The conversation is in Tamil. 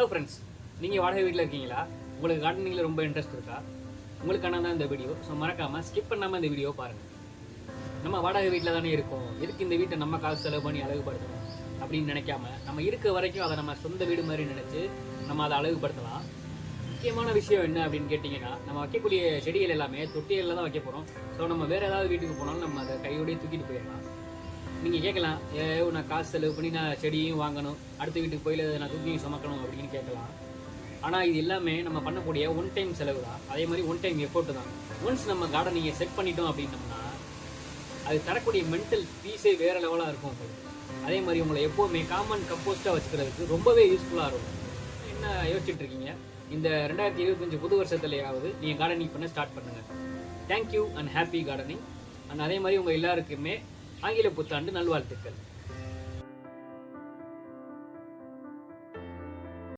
ஹலோ ஃப்ரெண்ட்ஸ், நீங்கள் வாடகை வீட்டில் இருக்கீங்களா? உங்களுக்கு கார்டனிங்கில் ரொம்ப இன்ட்ரெஸ்ட் இருக்கா? உங்களுக்கான தான் இந்த வீடியோ. ஸோ மறக்காமல் ஸ்கிப் பண்ணாமல் இந்த வீடியோ பாருங்கள். நம்ம வாடகை வீட்டில் தானே இருக்கோம், எதுக்கு இந்த வீட்டை நம்ம காசு செலவு பண்ணி அழகுபடுத்தணும் அப்படின்னு நினைக்காம நம்ம இருக்க வரைக்கும் அதை நம்ம சொந்த வீடு மாதிரி நினச்சி நம்ம அதை அழகுபடுத்தலாம். முக்கியமான விஷயம் என்ன அப்படின்னு கேட்டிங்கன்னா, நம்ம வைக்கக்கூடிய செடிகள் எல்லாமே தொட்டிகளில் தான் வைக்க போகிறோம். ஸோ நம்ம வேறு ஏதாவது வீட்டுக்கு போனாலும் நம்ம அதை கையோடய தூக்கிட்டு போயிடலாம். நீங்கள் கேட்கலாம், நான் காசு செலவு பண்ணி நான் செடியும் வாங்கணும், அடுத்த வீட்டுக்கு போய் நான் தூக்கியும் சுமக்கணும் அப்படின்னு கேட்கலாம். ஆனால் இது எல்லாமே நம்ம பண்ணக்கூடிய ஒன் டைம் செலவு தான். அதே மாதிரி ஒன் டைம் எஃபோர்ட் தான். ஒன்ஸ் நம்ம கார்டனிங்கை செட் பண்ணிட்டோம் அப்படின்னோம்னா அது தரக்கூடிய மென்டல் பீஸே வேறு லெவலாக இருக்கும் உங்களுக்கு. அதே மாதிரி உங்களை எப்போவுமே காமன் கம்போஸ்ட்டாக வச்சுக்கிறதுக்கு ரொம்பவே யூஸ்ஃபுல்லாக இருக்கும். என்ன யோசிச்சுட்டு இருக்கீங்க? இந்த 2025 புது வருஷத்துலையாவது நீங்கள் கார்டனிங் பண்ண ஸ்டார்ட் பண்ணுங்கள். Thank you and happy gardening. And அதே மாதிரி உங்கள் எல்லாருக்குமே ஆங்கில புத்தாண்டு நல்வாழ்த்துக்கள்.